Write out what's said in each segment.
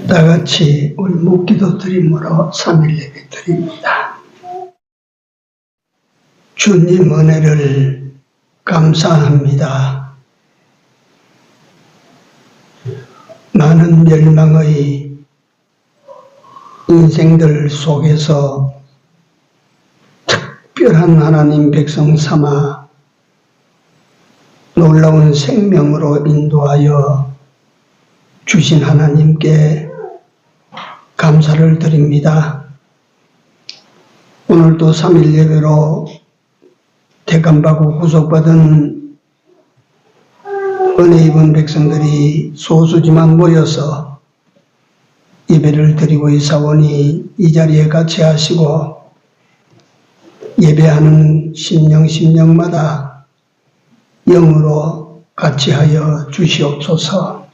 다 같이 우리 묵기도 드림으로 3일 예배 드립니다. 주님 은혜를 감사합니다. 많은 멸망의 인생들 속에서 특별한 하나님 백성 삼아 놀라운 생명으로 인도하여 주신 하나님께 감사를 드립니다. 오늘도 3일 예배로 택함받고 구속받은 은혜 입은 백성들이 소수지만 모여서 예배를 드리고 있사오니 이 자리에 같이 하시고 예배하는 심령마다 영으로 같이 하여 주시옵소서.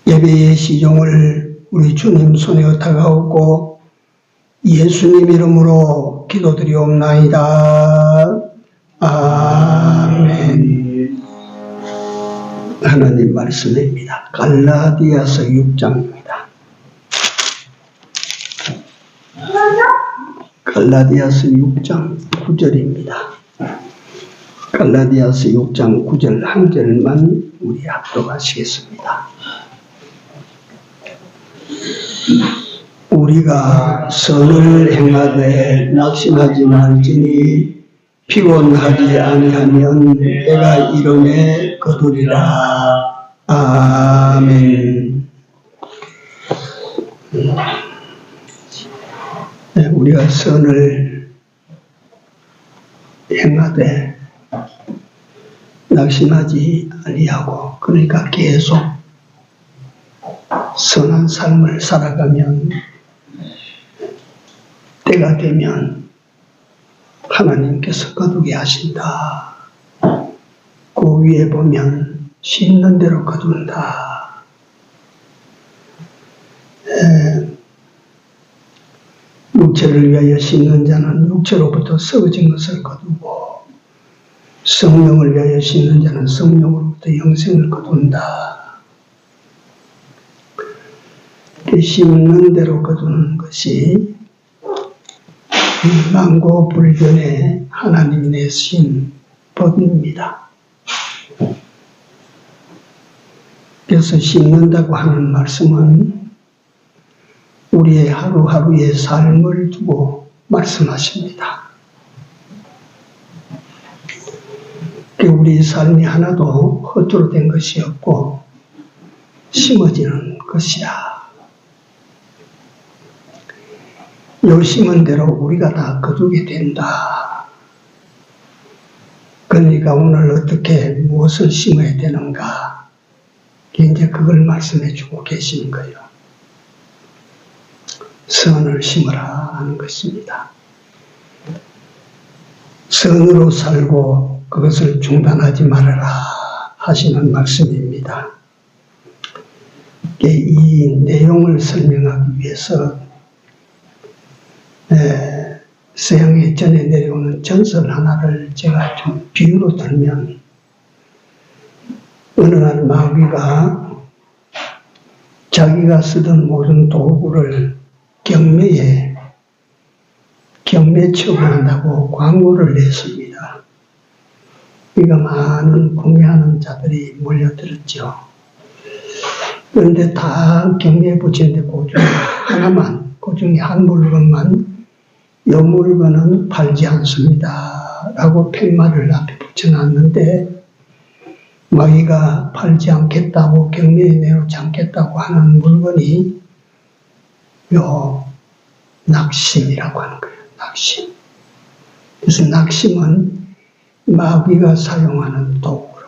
예배의 시종을 우리 주님 손에 의탁하옵고 예수님 이름으로 기도드리옵나이다. 아멘. 하나님 말씀입니다. 갈라디아서 6장입니다. 갈라디아서 6장 9절입니다. 갈라디아서 6장 9절 한 절만 우리 합독하시겠습니다. 우리가 선을 행하되 낙심하지 말지니 피곤하지 아니하면 때가 이름에 거두리라. 아멘. 우리가 선을 행하되 낙심하지 아니하고, 그러니까 계속 선한 삶을 살아가면 때가 되면 하나님께서 거두게 하신다. 그 위에 보면 심는 대로 거둔다. 육체를 위하여 심는 자는 육체로부터 썩어진 것을 거두고 성령을 위하여 심는 자는 성령으로부터 영생을 거둔다. 심는 대로 거두는 것이 만고불변의 하나님이 내신 법입니다. 그래서 심는다고 하는 말씀은 우리의 하루하루의 삶을 두고 말씀하십니다. 우리 삶이 하나도 허투루 된 것이 없고 심어지는 것이야. 요 심은 대로 우리가 다 거두게 된다. 그러니까 오늘 어떻게 무엇을 심어야 되는가, 이제 그걸 말씀해 주고 계시는 거예요. 선을 심으라 하는 것입니다. 선으로 살고 그것을 중단하지 말아라 하시는 말씀입니다. 이 내용을 설명하기 위해서 서양의 전에 내려오는 전설 하나를 제가 좀 비유로 들면, 어느 날 마귀가 자기가 쓰던 모든 도구를 경매에 경매 처분한다고 광고를 냈습니다. 그러니까 많은 구매하는 자들이 몰려들었죠. 그런데 다 경매에 붙이는데 그 중에 하나만, 그 중에 한 물건만 이 물건은 팔지 않습니다 라고 팻말을 앞에 붙여놨는데, 마귀가 팔지 않겠다고, 경매에 내놓지 않겠다고 하는 물건이 요 낙심이라고 하는 거예요. 낙심. 그래서 낙심은 마귀가 사용하는 도구로,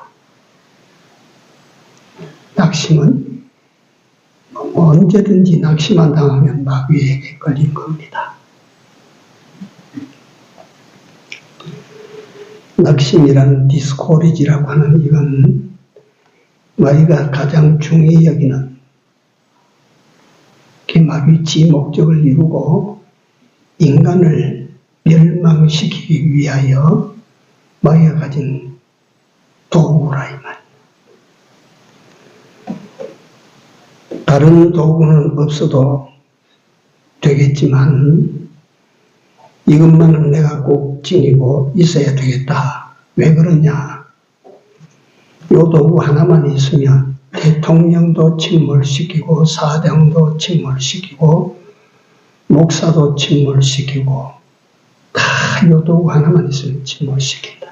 낙심은 언제든지 낙심만 당하면 마귀에게 걸린 겁니다. 낙심이라는 디스코리지라고 하는, 이건 마귀가 가장 중요히 여기는, 마귀 지 목적을 이루고 인간을 멸망시키기 위하여 마귀가 가진 도구라 이 말. 다른 도구는 없어도 되겠지만 이것만은 내가 꼭 지니고 있어야 되겠다. 왜 그러냐? 이 도구 하나만 있으면 대통령도 침몰시키고 사장도 침몰시키고 목사도 침몰시키고 다 이 도구 하나만 있으면 침몰시킨다.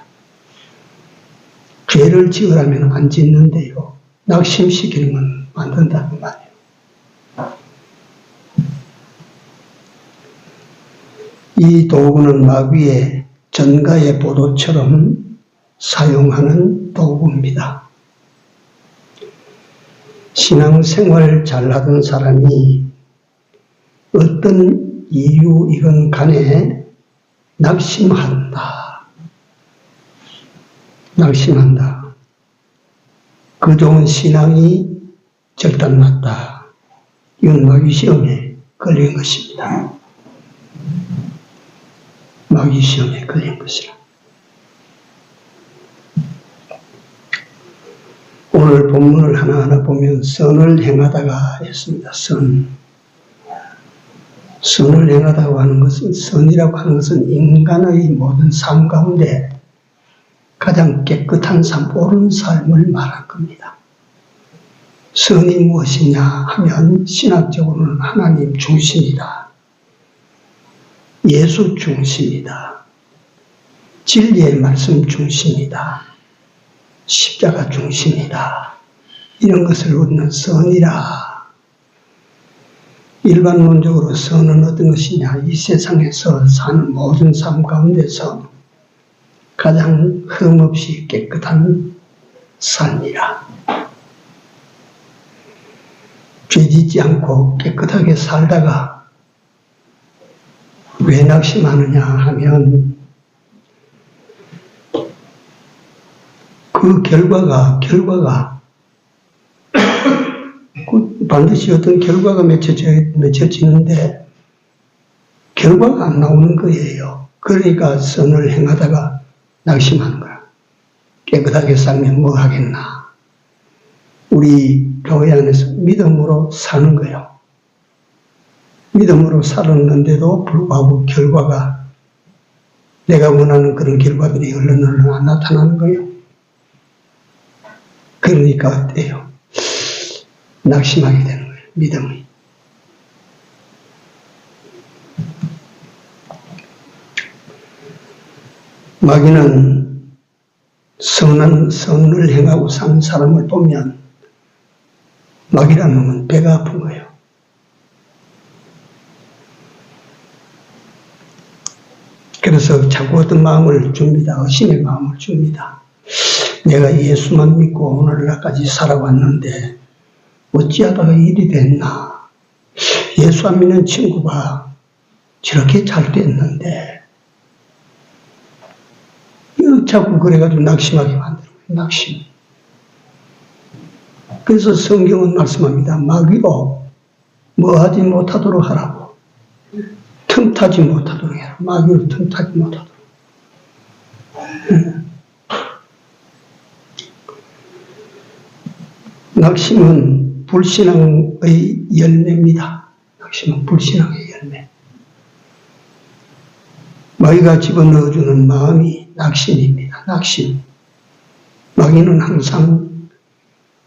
죄를 지으라면 안 짓는데요. 낙심시키는 건 만든다는 말이에요. 이 도구는 마귀의 전가의 보도처럼 사용하는 도구입니다. 신앙생활 잘하던 사람이 어떤 이유이건 간에 낙심한다. 그 좋은 신앙이 절단났다. 이건 마귀 시험에 걸린 것입니다. 마귀 시험에 걸린 것이라. 오늘 본문을 하나하나 보면 선을 행하다가 했습니다. 선을 행하다고 하는 것은, 선이라고 하는 것은 인간의 모든 삶 가운데 가장 깨끗한 삶, 옳은 삶을 말한 겁니다. 선이 무엇이냐 하면 신학적으로는 하나님 중심이다. 예수 중심이다. 진리의 말씀 중심이다. 십자가 중심이다. 이런 것을 우리는 선이라. 일반론적으로 선은 어떤 것이냐? 이 세상에서 사는 모든 삶 가운데서 가장 흠없이 깨끗한 삶이라. 죄짓지 않고 깨끗하게 살다가 왜 낙심하느냐 하면 그 결과가 반드시 어떤 결과가 맺혀지는데 결과가 안 나오는 거예요. 그러니까 선을 행하다가 낙심하는 거야. 깨끗하게 살면 뭐 하겠나. 우리 교회 안에서 믿음으로 사는 거예요. 믿음으로 살았는데도 불구하고 결과가 내가 원하는 그런 결과들이 얼른 안 나타나는 거예요. 그러니까 어때요? 낙심하게 되는 거예요. 믿음이. 마귀는 선을 행하고 사는 사람을 보면 마귀라는 놈은 배가 아픈 거예요. 그래서 자꾸 어떤 마음을 줍니다. 의심의 마음을 줍니다. 내가 예수만 믿고 오늘날까지 살아왔는데 어찌하다가 일이 됐나. 예수 안 믿는 친구가 저렇게 잘 됐는데 자꾸 그래가지고 낙심하게 만드는 거예요. 낙심. 그래서 성경은 말씀합니다. 마귀로 뭐하지 못하도록 하라고. 틈타지 못하도록 해라. 마귀로 틈타지 못하도록. 낙심은 불신앙의 열매입니다. 낙심은 불신앙의 열매. 마귀가 집어넣어주는 마음이 낙심입니다. 낙심. 마귀는 항상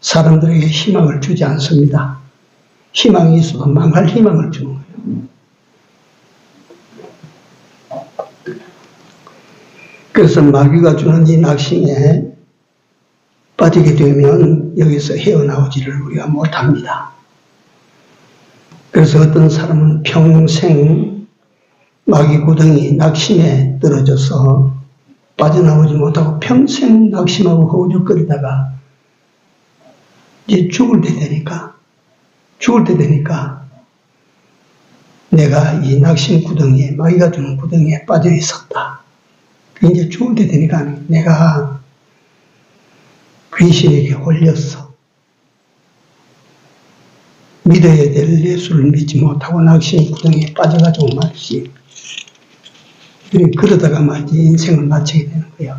사람들에게 희망을 주지 않습니다. 희망이 있어도 망할 희망을 주는 거예요. 그래서 마귀가 주는 이 낙심에 빠지게 되면 여기서 헤어나오지를 우리가 못합니다. 그래서 어떤 사람은 평생 마귀 구덩이 낙심에 떨어져서 빠져나오지 못하고 평생 낙심하고 허우적거리다가 이제 죽을 때 되니까 내가 이 낙심 구덩이에, 마귀가 주는 구덩이에 빠져 있었다. 이제 죽을 때 되니까 내가 귀신에게 홀렸어. 믿어야 될 예수를 믿지 못하고 낙심 구덩이에 빠져가지고 말이지. 그러다가 말이지 인생을 마치게 되는 거예요.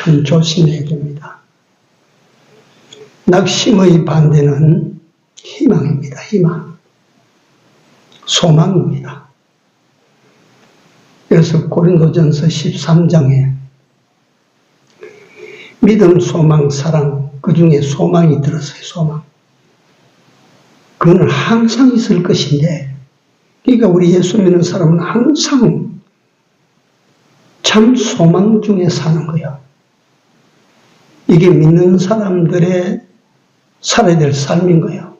참 조심해야 됩니다. 낙심의 반대는 희망입니다. 희망. 소망입니다. 그래서 고린도전서 13장에 믿음, 소망, 사랑, 그 중에 소망이 들었어요. 소망. 그건 항상 있을 것인데, 그러니까 우리 예수 믿는 사람은 항상 참 소망 중에 사는 거예요. 이게 믿는 사람들의 살아야 될 삶인 거예요.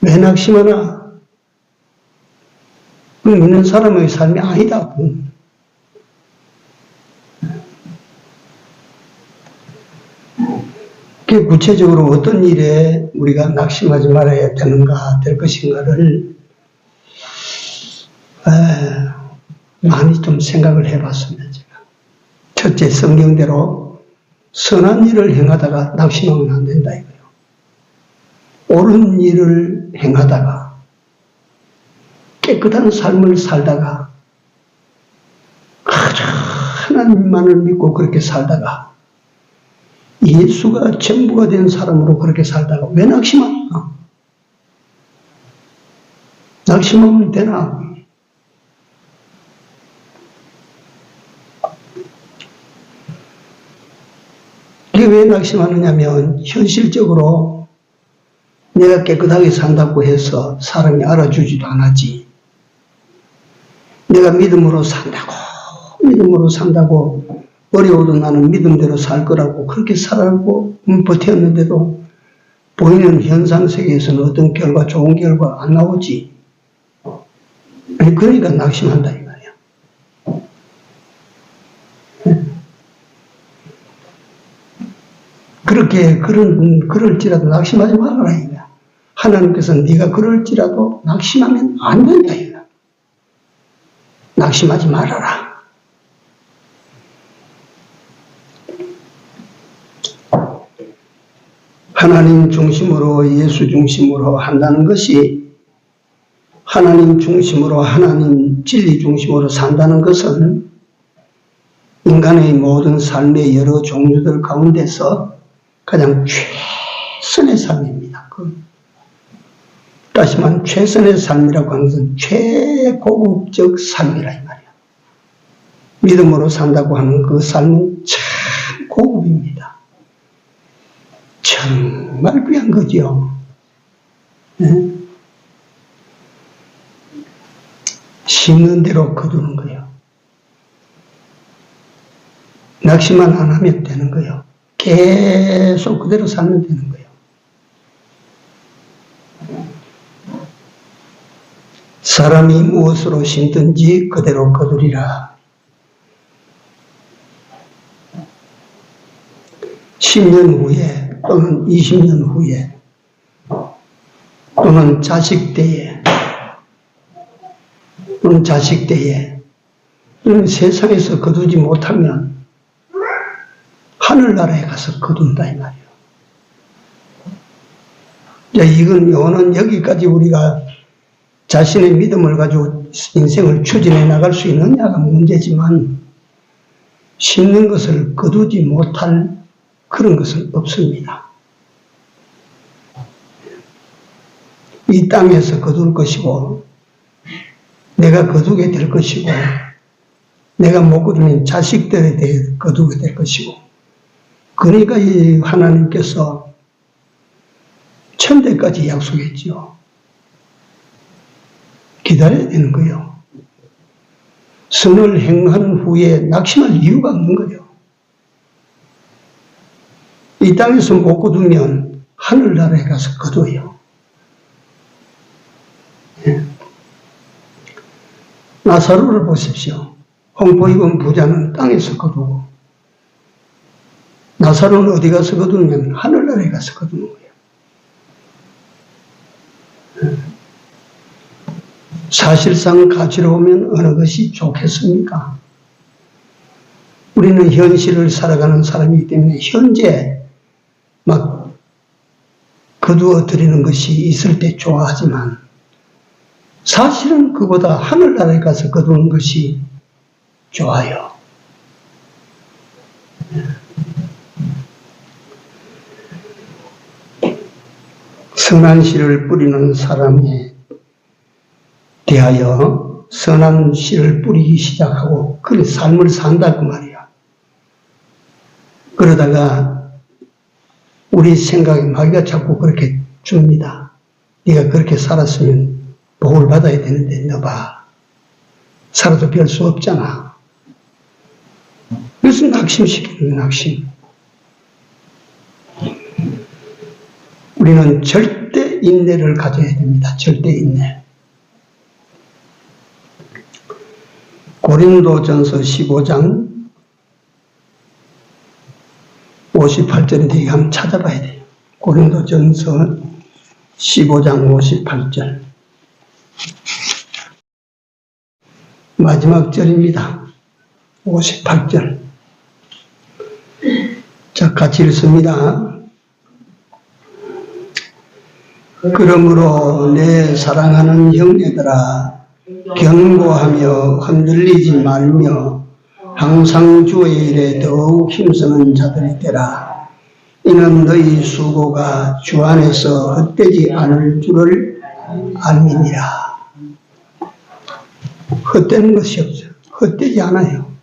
왜 낙심하나? 믿는 사람의 삶이 아니다. 구체적으로 어떤 일에 우리가 낙심하지 말아야 되는가, 될 것인가를 많이 좀 생각을 해봤습니다. 제가. 첫째, 성경대로 선한 일을 행하다가 낙심하면 안 된다 이거예요. 옳은 일을 행하다가 깨끗한 삶을 살다가 하나님만을 믿고 그렇게 살다가 예수가 전부가 된 사람으로 그렇게 살다가 왜 낙심하나? 낙심하면 되나? 이게 왜 낙심하느냐면 현실적으로 내가 깨끗하게 산다고 해서 사람이 알아주지도 않았지. 내가 믿음으로 산다고 어려워도 나는 믿음대로 살 거라고 그렇게 살고 버텼는데도 보이는 현상 세계에서는 어떤 결과, 좋은 결과 안 나오지. 그러니까 낙심한다 이 말이야. 그렇게 그럴지라도 낙심하지 말아라 이거야. 하나님께서는 네가 그럴지라도 낙심하면 안 된다 이거야. 낙심하지 말아라. 하나님 중심으로 예수 중심으로 한다는 것이 하나님 중심으로 하나님 진리 중심으로 산다는 것은 인간의 모든 삶의 여러 종류들 가운데서 가장 최선의 삶입니다. 다시 말하면 최선의 삶이라고 하는 것은 최고급적 삶이라 이 말이야. 믿음으로 산다고 하는 그 삶은 참 고급입니다. 정말 귀한 거죠. 네? 심는 대로 거두는 거예요. 낙심만 안 하면 되는 거예요. 계속 그대로 살면 되는 거예요. 사람이 무엇으로 심든지 그대로 거두리라. 10년 후에 또는 20년 후에 또는 자식 때에 세상에서 거두지 못하면 하늘나라에 가서 거둔다 이 말이에요. 이거는 여기까지 우리가 자신의 믿음을 가지고 인생을 추진해 나갈 수 있느냐가 문제지만 심는 것을 거두지 못할 그런 것은 없습니다. 이 땅에서 거둘 것이고 내가 거두게 될 것이고 내가 못 거두면 자식들에 대해 거두게 될 것이고 그러니까 이 하나님께서 천대까지 약속했지요. 기다려야 되는 거예요. 선을 행한 후에 낙심할 이유가 없는 거예요. 이 땅에서 못 거두면 하늘나라에 가서 거둬요. 나사로를 보십시오. 홍보 입은 부자는 땅에서 거두고 나사로는 어디 가서 거두냐면 하늘나라에 가서 거두는 거예요. 사실상 가지러 오면 어느 것이 좋겠습니까? 우리는 현실을 살아가는 사람이기 때문에 현재 막 거두어 드리는 것이 있을 때 좋아하지만 사실은 그보다 하늘나라에 가서 거두는 것이 좋아요. 선한 씨를 뿌리는 사람에 대하여 선한 씨를 뿌리기 시작하고 그런 삶을 산다 그 말이야. 그러다가 우리 생각에 마귀가 자꾸 그렇게 줍니다. 네가 그렇게 살았으면 복을 받아야 되는데 너 봐. 살아도 별 수 없잖아. 그래서 낙심시키는 거예요. 낙심. 우리는 절대 인내를 가져야 됩니다. 절대 인내. 고린도전서 15장 58절인데 이거 한번 찾아봐야 돼요. 고린도전서 15장 58절. 마지막 절입니다. 58절. 자, 같이 읽습니다. 그러므로 내 사랑하는 형제들아 견고하며 흔들리지 말며 항상 주의 일에 더욱 힘쓰는 자들이 되라. 이는 너희 수고가 주 안에서 헛되지 않을 줄을 알미니라. 헛되는 것이 없어요. 헛되지 않아요.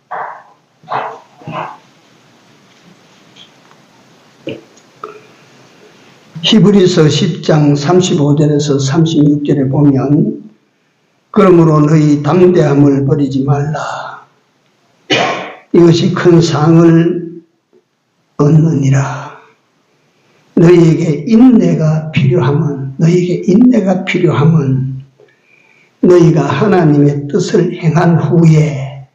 히브리서 10장 35절에서 36절에 보면 그러므로 너희 담대함을 버리지 말라. 이것이 큰 상을 얻느니라. 너희에게 인내가 필요하면 너희가 하나님의 뜻을 행한 후에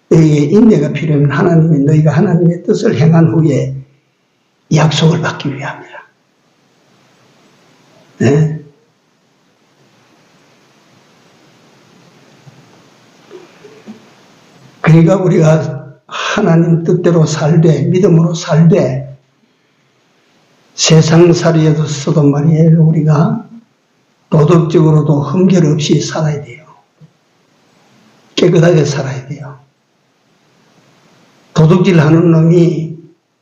너희에게 인내가 필요하면 너희가 하나님의 뜻을 행한 후에 약속을 받기 위함이라. 네? 그러니까 우리가 하나님 뜻대로 살되 믿음으로 살되 세상살이에서도 말이에요. 우리가 도덕적으로도 흠결 없이 살아야 돼요. 깨끗하게 살아야 돼요. 도둑질 하는 놈이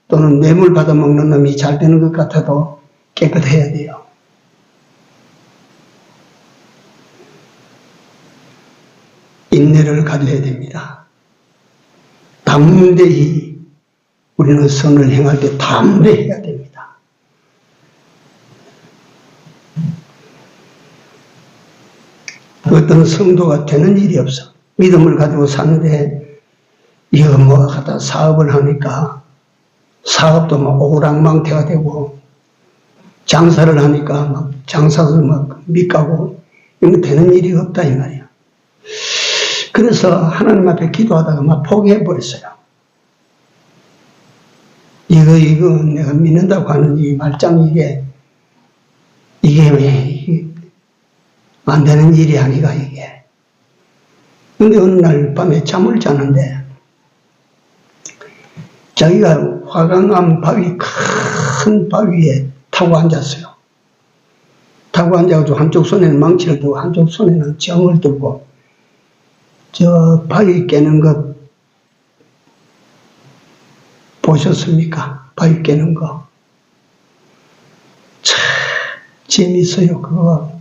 또는 뇌물 받아먹는 놈이 잘 되는 것 같아도 깨끗해야 돼요. 인내를 가져야 됩니다. 담대히 우리는 선을 행할 때 담대해야 됩니다. 어떤 성도가 되는 일이 없어. 믿음을 가지고 사는데 이거 뭐 하다 사업을 하니까 사업도 막 오랑망태가 되고 장사를 하니까 막 장사도 막 밑가고 이거 되는 일이 없다 이 말이야. 그래서 하나님 앞에 기도하다가 막 포기해버렸어요. 이거 내가 믿는다고 하는 이 말짱 이게 왜 안 되는 일이 아니가 이게. 근데 어느 날 밤에 잠을 자는데 자기가 화강암 바위 큰 바위에 타고 앉았어요. 타고 앉아가지고 한쪽 손에는 망치를 들고 한쪽 손에는 정을 들고 저 바위 깨는 것 보셨습니까? 바위 깨는 거. 참 재밌어요 그거.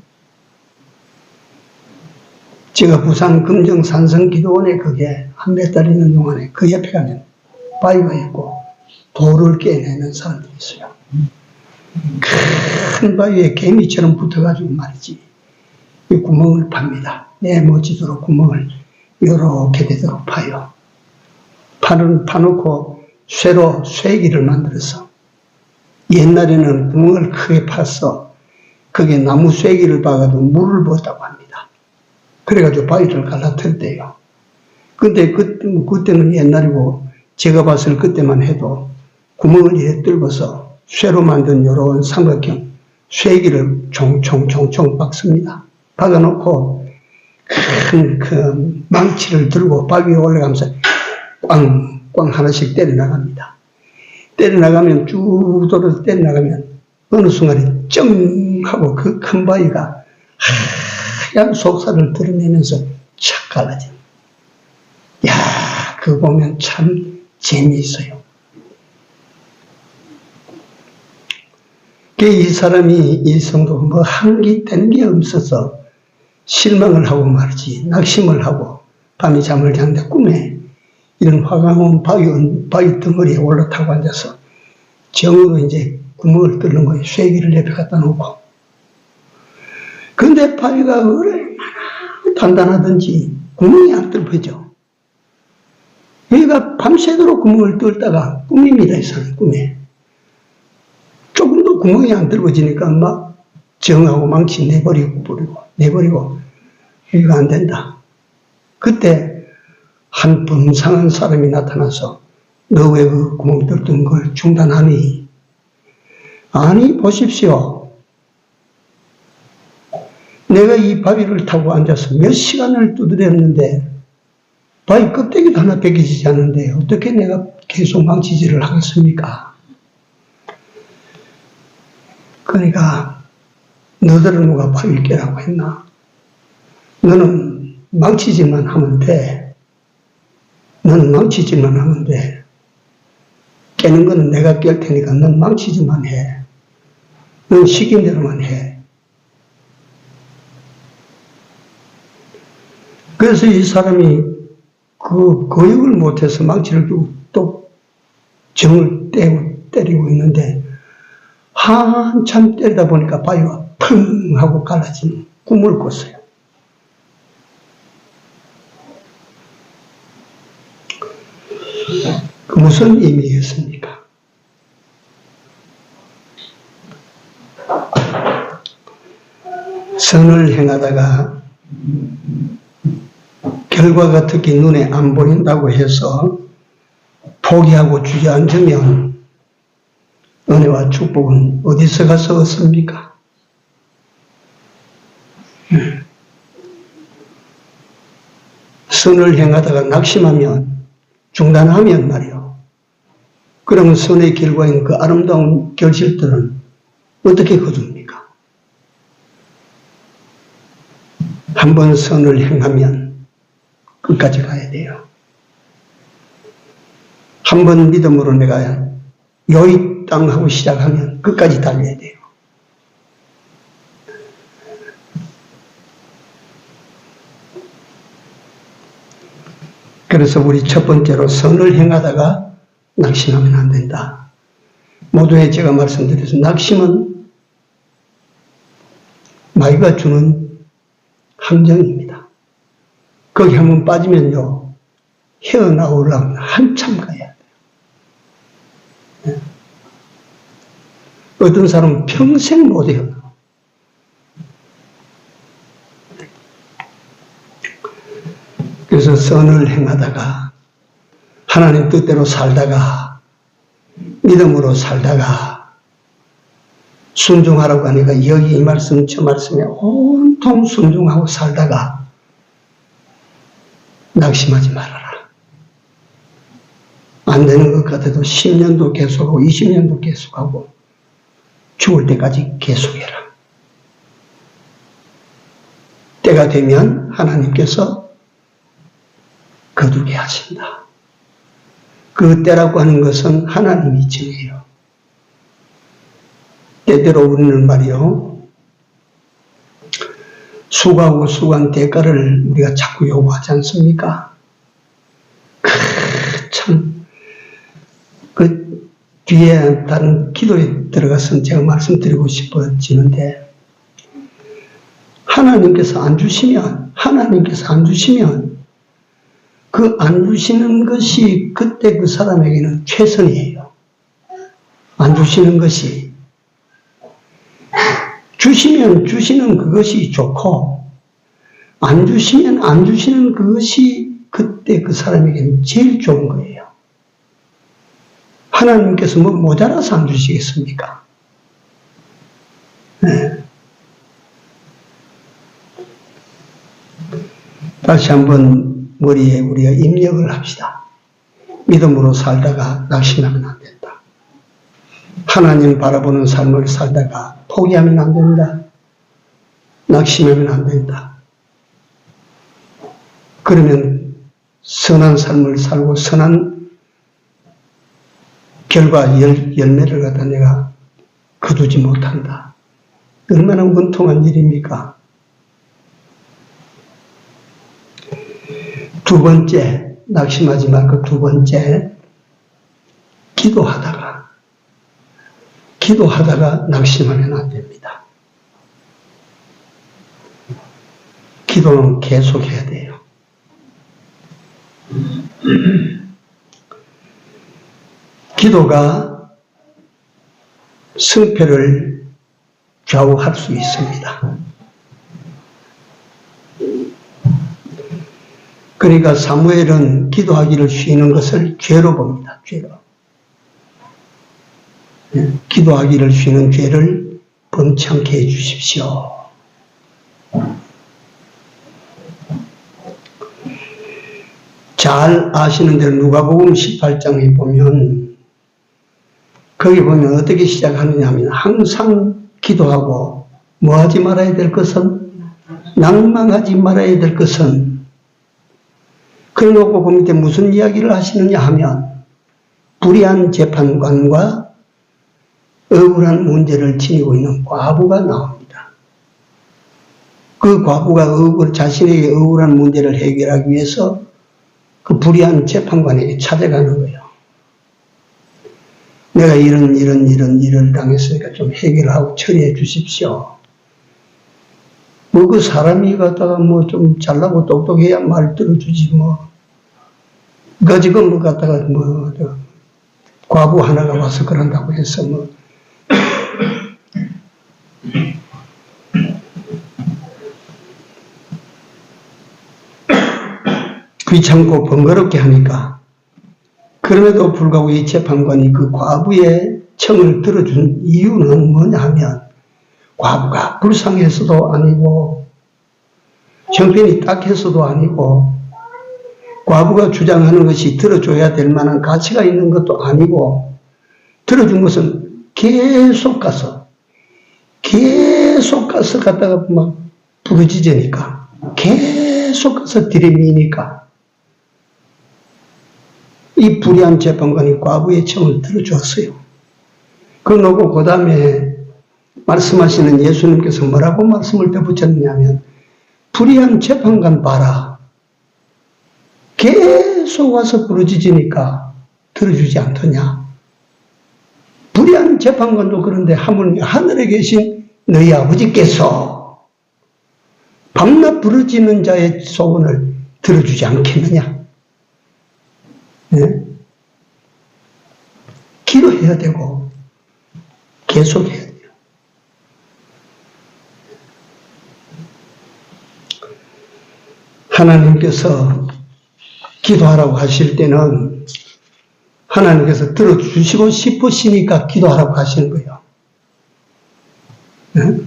제가 부산 금정산성 기도원에 그게 한 몇 달 있는 동안에 그 옆에 가면 바위가 있고 돌을 깨내는 사람들이 있어요. 큰 바위에 개미처럼 붙어가지고 말이지 이 구멍을 팝니다. 내모지도록 구멍을 이렇게 되도록 파요. 파놓고 쇠로 쇠기를 만들어서 옛날에는 구멍을 크게 파서 거기에 나무 쇠기를 박아도 물을 부었다고 합니다. 그래가지고 바위를 갈라뜨렸대요. 근데 그때는 옛날이고 제가 봤을 그때만 해도 구멍을 이렇게 뚫어서 쇠로 만든 이런 삼각형 쇠기를 총총총총 박습니다. 박아놓고 큰 그 망치를 들고 바위에 올라가면서 꽝꽝 하나씩 때려 나갑니다. 때려 나가면 쭉 돌아서 때려 나가면 어느 순간에 쩡 하고 그 큰 바위가 하얀 속살을 드러내면서 착 갈라져. 야, 그거 보면 참 재미있어요. 이 사람이 일성도 뭐 한기 되는 게 없어서 실망을 하고 말이지, 낙심을 하고 밤에 잠을 자는데 꿈에 이런 화가 온 바위 덩어리에 올라타고 앉아서 정으로 이제 구멍을 뚫는 거예요. 쐐기를 옆에 갖다 놓고. 근데 바위가 얼마나 단단하든지 구멍이 안 뚫혀져. 얘가 밤새도록 구멍을 뚫다가 꿈입니다, 이 사람 꿈에. 조금도 구멍이 안 뚫어지니까 막 정하고 망치 내버리고 이거 안 된다. 그때 한 범상한 사람이 나타나서 너 왜 그 구멍 뚫던 걸 중단하니? 아니 보십시오. 내가 이 바위를 타고 앉아서 몇 시간을 두드렸는데 바위 껍데기도 하나 벗겨지지 않는데 어떻게 내가 계속 망치질을 하겠습니까? 그러니까 너들은 누가 바위를 깨라고 했나? 너는 망치질만 하면 돼. 너는 망치질만 하면 돼. 깨는 거는 내가 깰 테니까 넌 망치질만 해. 넌 시킨 대로만 해. 그래서 이 사람이 그 거역을 못해서 망치를 두고 또 정을 때리고 있는데 한참 때리다 보니까 바위가 펑 하고 갈라지는 꿈을 꿨어요. 그 무슨 의미였습니까? 선을 행하다가 결과가 특히 눈에 안 보인다고 해서 포기하고 주저앉으면 은혜와 축복은 어디서 가서 얻습니까? 선을 행하다가 낙심하면 중단하면 말이요. 그러면 선의 결과인 그 아름다운 결실들은 어떻게 거둡니까? 한번 선을 행하면 끝까지 가야 돼요. 한번 믿음으로 내가 요이 땅 하고 시작하면 끝까지 달려야 돼요. 그래서 우리 첫 번째로 선을 행하다가 낙심하면 안 된다. 모두에 제가 말씀드려서 낙심은 마귀가 주는 함정입니다. 거기 한번 빠지면요, 헤어나오려면 한참 가야 돼요. 어떤 사람은 평생 못 헤어나와요. 그래서 선을 행하다가 하나님 뜻대로 살다가 믿음으로 살다가 순종하라고 하니까 여기 이 말씀 저 말씀에 온통 순종하고 살다가 낙심하지 말아라. 안 되는 것 같아도 10년도 계속하고 20년도 계속하고 죽을 때까지 계속해라. 때가 되면 하나님께서 거두게 하신다. 그 때라고 하는 것은 하나님이 정해요. 때때로 우리는 말이요, 수고하고 수고한 대가를 우리가 자꾸 요구하지 않습니까? 참, 그 뒤에 다른 기도에 들어가서 제가 말씀드리고 싶어지는데, 하나님께서 안 주시면 그 안 주시는 것이 그때 그 사람에게는 최선이에요. 안 주시는 것이. 주시면 주시는 그것이 좋고, 안 주시면 안 주시는 그것이 그때 그 사람에게는 제일 좋은 거예요. 하나님께서 뭐 모자라서 안 주시겠습니까? 네. 다시 한번 머리에 우리가 입력을 합시다. 믿음으로 살다가 낙심하면 안 된다. 하나님 바라보는 삶을 살다가 포기하면 안 된다. 낙심하면 안 된다. 그러면 선한 삶을 살고 선한 결과 열매를 갖다 내가 거두지 못한다. 얼마나 원통한 일입니까? 두 번째, 낙심하지 말고 두 번째, 기도하다가 낙심하면 안 됩니다. 기도는 계속해야 돼요. 기도가 승패를 좌우할 수 있습니다. 그러니까 사무엘은 기도하기를 쉬는 것을 죄로 봅니다. 죄로. 기도하기를 쉬는 죄를 범창케 해 주십시오. 잘 아시는 대로 누가복음 18장에 보면 거기 보면 어떻게 시작하느냐 하면 항상 기도하고 뭐하지 말아야 될 것은 낭망하지 말아야 될 것은 그러고 그 밑에 무슨 이야기를 하시느냐 하면 불의한 재판관과 억울한 문제를 지니고 있는 과부가 나옵니다. 그 과부가 자신에게 억울한 문제를 해결하기 위해서 그 불의한 재판관에게 찾아가는 거예요. 내가 이런 일을 당했으니까 좀 해결하고 처리해 주십시오. 뭐 그 사람이 갖다가 뭐 좀 잘나고 똑똑해야 말 들어주지 뭐. 그러니까 지금 뭐 갖다가 뭐 과부 하나가 와서 그런다고 해서 뭐 귀찮고 번거롭게 하니까 그럼에도 불구하고 이 재판관이 그 과부의 청을 들어준 이유는 뭐냐 하면 과부가 불쌍해서도 아니고 형편이 딱해서도 아니고 과부가 주장하는 것이 들어줘야 될 만한 가치가 있는 것도 아니고 들어준 것은 계속 가서 갖다가 막 부르짖으니까 계속 가서 들이미니까 이 불의한 재판관이 과부의 청을 들어주었어요. 그러고 그 다음에 말씀하시는 예수님께서 뭐라고 말씀을 덧붙였냐면 불의한 재판관 봐라. 계속 와서 부르짖으니까 들어주지 않더냐. 불의한 재판관도 그런데 하물며 하늘에 계신 너희 아버지께서 밤낮 부르짖는 자의 소원을 들어주지 않겠느냐. 네? 기도해야 되고 계속해야 돼요. 하나님께서 기도하라고 하실 때는 하나님께서 들어주시고 싶으시니까 기도하라고 하시는 거예요. 네?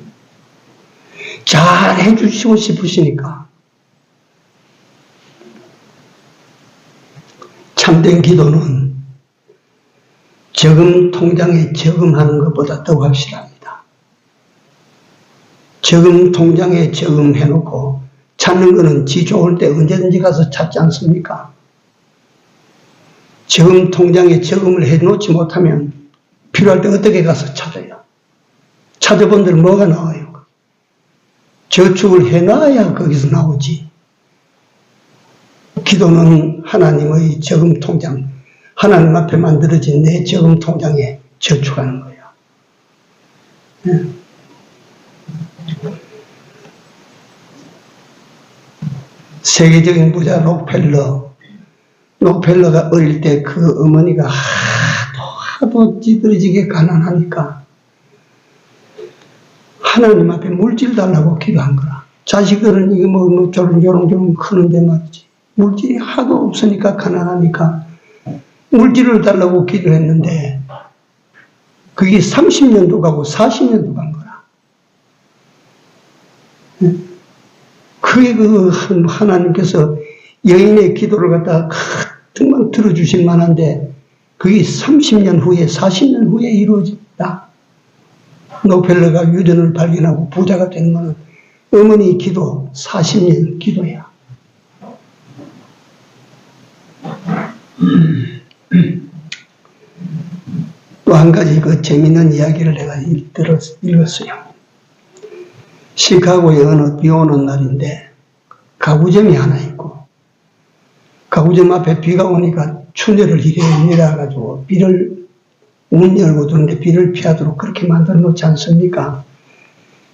잘 해주시고 싶으시니까. 참된 기도는 저금 통장에 저금하는 것보다 더 확실합니다. 저금 통장에 저금해놓고 찾는 것은 지 좋을 때 언제든지 가서 찾지 않습니까? 저금 통장에 저금을 해놓지 못하면 필요할 때 어떻게 가서 찾아요? 찾아본들 뭐가 나와요? 저축을 해놔야 거기서 나오지. 기도는 하나님의 저금 통장, 하나님 앞에 만들어진 내 저금 통장에 저축하는 거예요. 네. 세계적인 부자 록펠러가 어릴 때 그 어머니가 하도 찌들어지게 가난하니까 하나님 앞에 물질 달라고 기도한 거라. 자식들은 이거 뭐 조롱조롱 크는데 말이지. 물질이 하도 없으니까 가난하니까 물질을 달라고 기도했는데 그게 30년도 가고 40년도 간 거라. 그게 그 하나님께서 여인의 기도를 갖다가 정말 들어주실 만한데 그게 30년 후에 40년 후에 이루어진다. 록펠러가 유전을 발견하고 부자가 되는 것은 어머니 기도 40년 기도야. 또 한 가지 그 재미있는 이야기를 내가 읽었어요. 시카고에 어느 비 오는 날인데 가구점이 하나 있고 가구점 앞에 비가 오니까 춘절을 이래 내려가지고 비를 문 열고 들는데 비를 피하도록 그렇게 만들어 놓지 않습니까?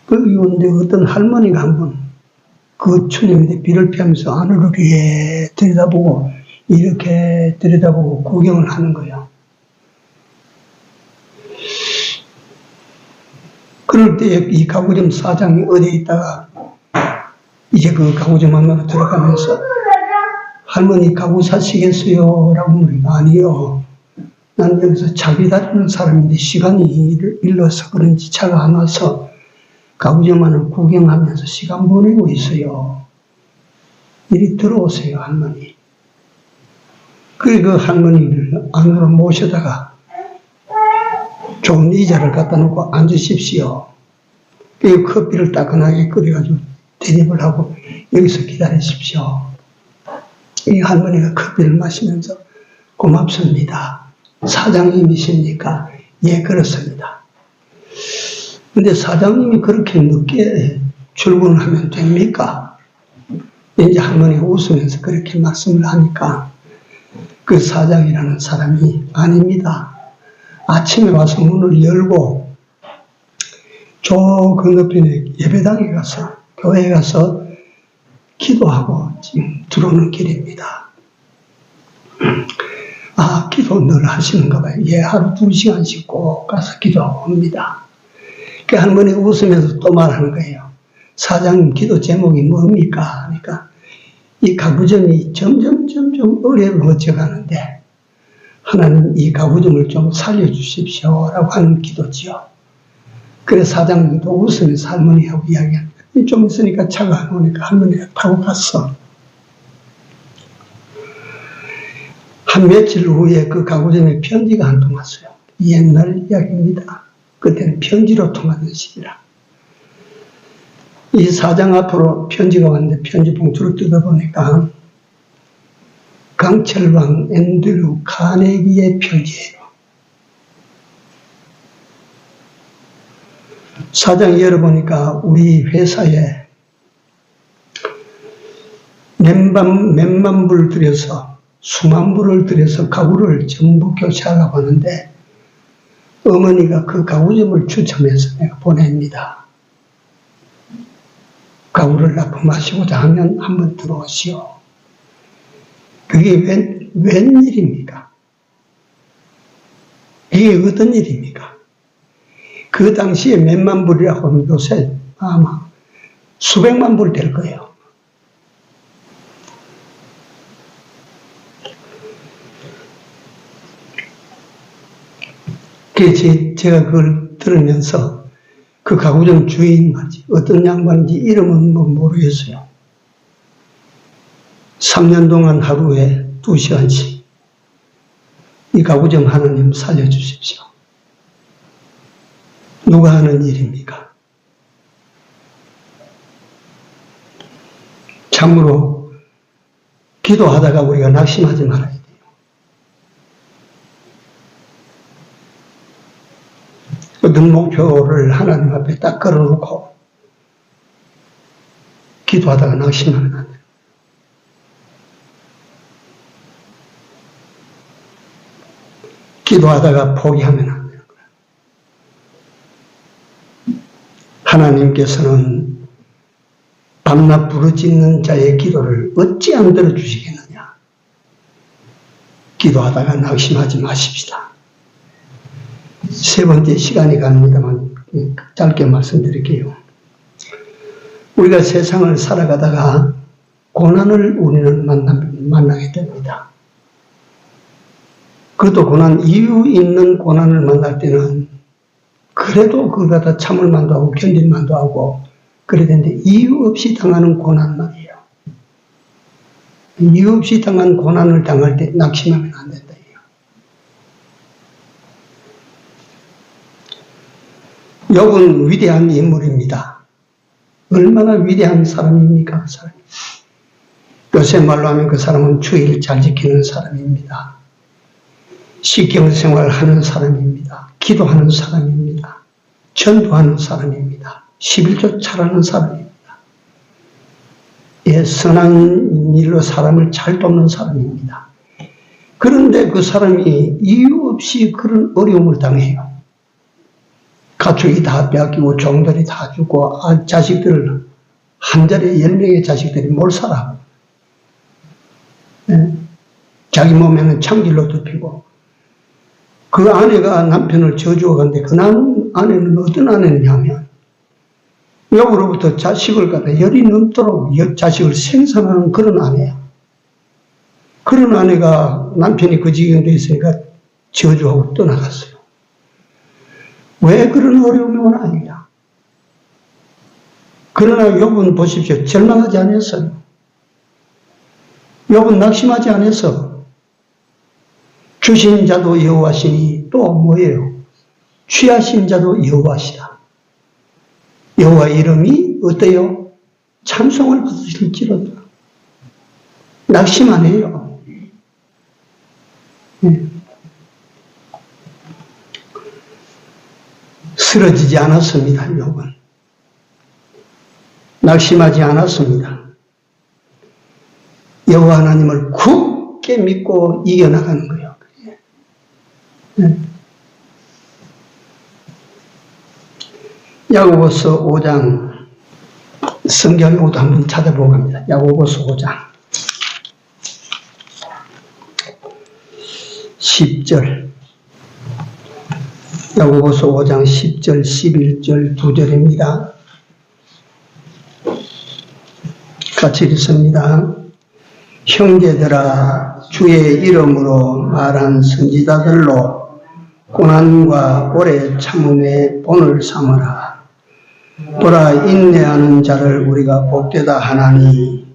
그런데 어떤 할머니가 한번 그 춘절인데 비를 피하면서 안으로 이렇게 들여다보고 이렇게 들여다보고 구경을 하는 거예요. 그럴 때 이 가구점 사장이 어디에 있다가 이제 그 가구점 안으로 들어가면서 할머니 가구 사시겠어요? 라고 물으니까 아니요. 난 여기서 차비 다루는 사람인데 시간이 일러서 그런지 차가 안 와서 가구점 안을 구경하면서 시간 보내고 있어요. 이리 들어오세요, 할머니. 그 할머니를 안으로 모셔다가 좋은 의자를 갖다 놓고 앉으십시오. 그 커피를 따끈하게 끓여가지고 대접을 하고 여기서 기다리십시오. 이 할머니가 커피를 마시면서 고맙습니다. 사장님이십니까? 예, 그렇습니다. 근데 사장님이 그렇게 늦게 출근을 하면 됩니까? 이제 할머니가 웃으면서 그렇게 말씀을 하니까 그 사장이라는 사람이 아닙니다. 아침에 와서 문을 열고 저 건너편에 예배당에 가서 교회에 가서 기도하고 지금 들어오는 길입니다. 아, 기도 늘 하시는가 봐요. 예, 하루 2시간씩 꼭 가서 기도하고 옵니다. 그 할머니가 웃으면서 또 말하는 거예요. 사장님 기도 제목이 뭡니까? 그러니까 이 가구점이 점점 어려워져 가는데 하나님 이 가구점을 좀 살려주십시오 라고 하는 기도지요. 그래서 사장님도 웃으면서 할머니하고 이야기합니다. 좀 있으니까 차가 안 오니까 할머니가 타고 갔어. 한 며칠 후에 그 가구점에 편지가 한 통 왔어요. 옛날 이야기입니다. 그때는 편지로 통하는 시기라. 이 사장 앞으로 편지가 왔는데 편지 봉투를 뜯어보니까 강철왕 앤드류 카네기의 편지예요. 사장이 열어보니까 우리 회사에 몇만 불 들여서 수만 불을 들여서 가구를 전부 교체하려고 하는데 어머니가 그 가구점을 추첨해서 내가 보냅니다. 가구를 납품하시고자 하면 한번 들어오시오. 그게 웬일입니까? 이게 어떤 일입니까? 그 당시에 몇만 불이라고 하면 요새 아마 수백만 불 될 거예요. 제가 그걸 들으면서 그 가구점 주인 맞지 어떤 양반인지 이름은 모르겠어요. 3년 동안 하루에 2시간씩 이 가구점 하나님 살려주십시오. 누가 하는 일입니까? 참으로 기도하다가 우리가 낙심하지 말아야 돼요. 어떤 목표를 하나님 앞에 딱 걸어놓고 기도하다가 낙심하면 안 돼요. 기도하다가 포기하면 안 되는 거예요. 하나님께서는 밤낮 부르짖는 자의 기도를 어찌 안 들어주시겠느냐. 기도하다가 낙심하지 마십시다. 세 번째 시간이 갑니다만 짧게 말씀드릴게요. 우리가 세상을 살아가다가 고난을 우리는 만나게 됩니다. 그것도 고난, 이유 있는 고난을 만날 때는 그래도 그걸 갖다 참을 만도 하고 견딜 만도 하고 그래야 되는데 이유 없이 당하는 고난 말이에요. 이유 없이 당한 고난을 당할 때 낙심하면 안 된다. 욥은 위대한 인물입니다. 얼마나 위대한 사람입니까? 그 사람이. 요새 말로 하면 그 사람은 주의를 잘 지키는 사람입니다. 식경생활 하는 사람입니다. 기도하는 사람입니다. 전도하는 사람입니다. 11조 잘하는 사람입니다. 예, 선한 일로 사람을 잘 돕는 사람입니다. 그런데 그 사람이 이유 없이 그런 어려움을 당해요. 가축이 다 빼앗기고 종들이 다 죽고 자식들을 한 자리에 10명의 자식들이 못 살아. 예? 자기 몸에는 창질로 덮이고 그 아내가 남편을 저주하는데 그 아내는 어떤 아내냐면 여보로부터 자식을 갖다 열이 넘도록 자식을 생산하는 그런 아내야. 그런 아내가 남편이 그 지경에 있으니까 저주하고 떠나갔어요. 왜 그런 어려움이 오나이냐? 그러나 욥은 보십시오. 절망하지 않았어요. 욥은 낙심하지 않았어. 주신 자도 여호와시니 또 뭐예요? 취하신 자도 여호와시다. 여호와 이름이 어때요? 찬송을 받으실지로다. 낙심 안 해요. 쓰러지지 않았습니다. 욥은 낙심하지 않았습니다. 여호와 하나님을 굳게 믿고 이겨나가는 거예요. 야고보서 5장 성경에 오도 한번 찾아보고 갑니다. 야고보서 5장 10절 야고보서 5장 10절 11절 2절입니다. 같이 읽습니다. 형제들아 주의 이름으로 말한 선지자들로 고난과 오래 참음의 본을 삼으라. 보라 인내하는 자를 우리가 복되다 하나니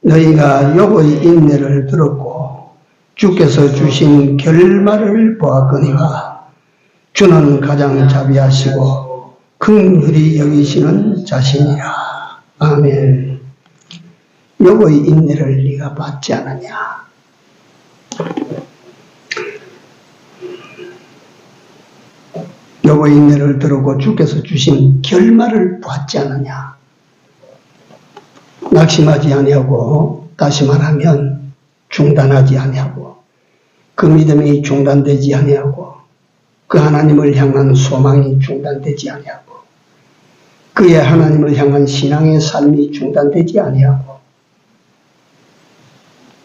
너희가 욥의 인내를 들었고 주께서 주신 결말을 보았거니와 주는 가장 자비하시고 긍휼히 여기시는 자신이라. 아멘. 욥의 인내를 네가 받지 않느냐? 욥의 인내를 들었고 주께서 주신 결말을 보았지 않느냐? 낙심하지 아니하고 다시 말하면 중단하지 아니하고 그 믿음이 중단되지 아니하고 그 하나님을 향한 소망이 중단되지 아니하고 그의 하나님을 향한 신앙의 삶이 중단되지 아니하고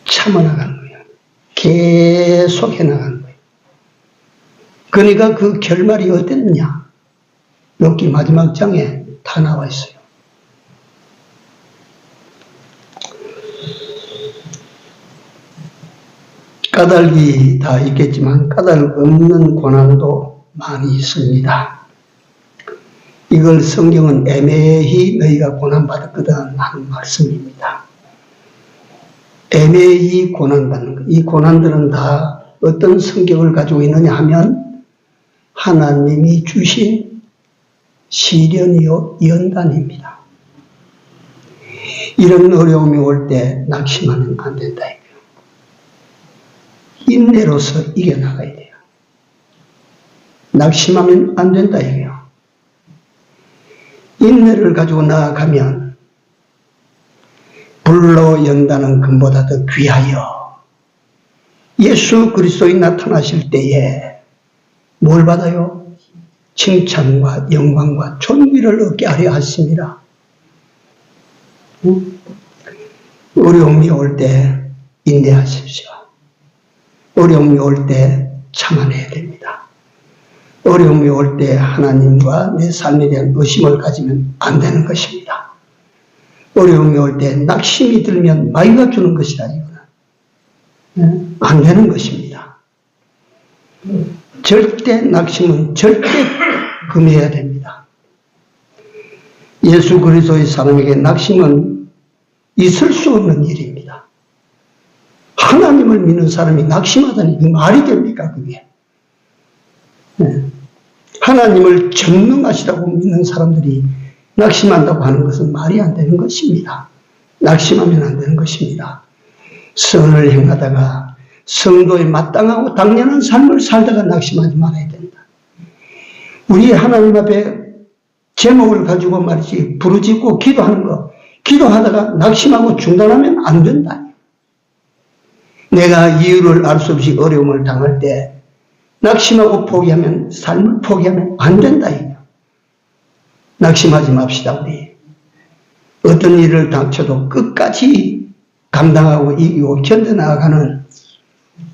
참아나가는 거예요. 계속 해나가는 거예요. 그러니까 그 결말이 어땠느냐? 욥기 마지막 장에 다 나와 있어요. 까닭이 다 있겠지만 까닭 없는 고난도 많이 있습니다. 이걸 성경은 애매히 너희가 고난받았거든 하는 말씀입니다. 애매히 고난받는 것. 이 고난들은 다 어떤 성격을 가지고 있느냐 하면 하나님이 주신 시련이요 연단입니다. 이런 어려움이 올 때 낙심하면 안 된다. 인내로서 이겨나가야 돼요. 낙심하면 안 된다 이거예요. 인내를 가지고 나아가면 불로 연다는 금보다 더 귀하여 예수 그리스도에 나타나실 때에 뭘 받아요? 칭찬과 영광과 존귀를 얻게 하려 하십니다. 어려움이 올 때 인내하십시오. 어려움이 올 때 참아내야 됩니다. 어려움이 올 때 하나님과 내 삶에 대한 의심을 가지면 안 되는 것입니다. 어려움이 올 때 낙심이 들면 마귀가 주는 것이라 이거는 안 되는 것입니다. 절대 낙심은 절대 금해야 됩니다. 예수 그리스도의 사람에게 낙심은 있을 수 없는 일입니다. 하나님을 믿는 사람이 낙심하다니 그 말이 됩니까 그게? 하나님을 전능하시다고 믿는 사람들이 낙심한다고 하는 것은 말이 안 되는 것입니다. 낙심하면 안 되는 것입니다. 선을 행하다가 성도의 마땅하고 당연한 삶을 살다가 낙심하지 말아야 된다. 우리 하나님 앞에 제목을 가지고 말이지 부르짖고 기도하는 거, 기도하다가 낙심하고 중단하면 안 된다. 내가 이유를 알 수 없이 어려움을 당할 때 낙심하고 포기하면, 삶을 포기하면 안 된다. 낙심하지 맙시다. 우리 어떤 일을 닥쳐도 끝까지 감당하고 이기고 견뎌나가는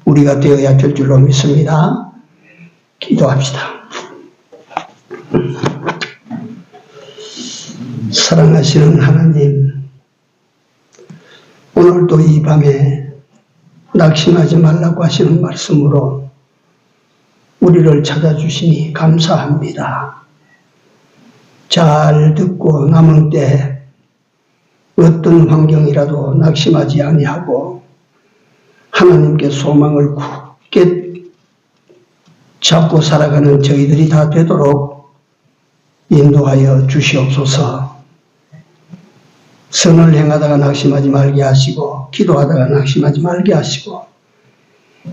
우리가 되어야 될 줄로 믿습니다. 기도합시다. 사랑하시는 하나님, 오늘도 이 밤에 낙심하지 말라고 하시는 말씀으로 우리를 찾아주시니 감사합니다. 잘 듣고 남은 때 어떤 환경이라도 낙심하지 아니하고 하나님께 소망을 굳게 잡고 살아가는 저희들이 다 되도록 인도하여 주시옵소서. 선을 행하다가 낙심하지 말게 하시고 기도하다가 낙심하지 말게 하시고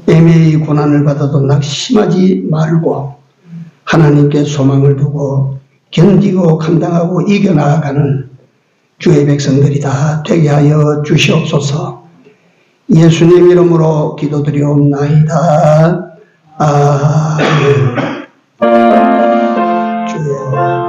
애매히 고난을 받아도 낙심하지 말고 하나님께 소망을 두고 견디고 감당하고 이겨나가는 주의 백성들이 다 되게 하여 주시옵소서. 예수님 이름으로 기도드리옵나이다. 아멘. 주여.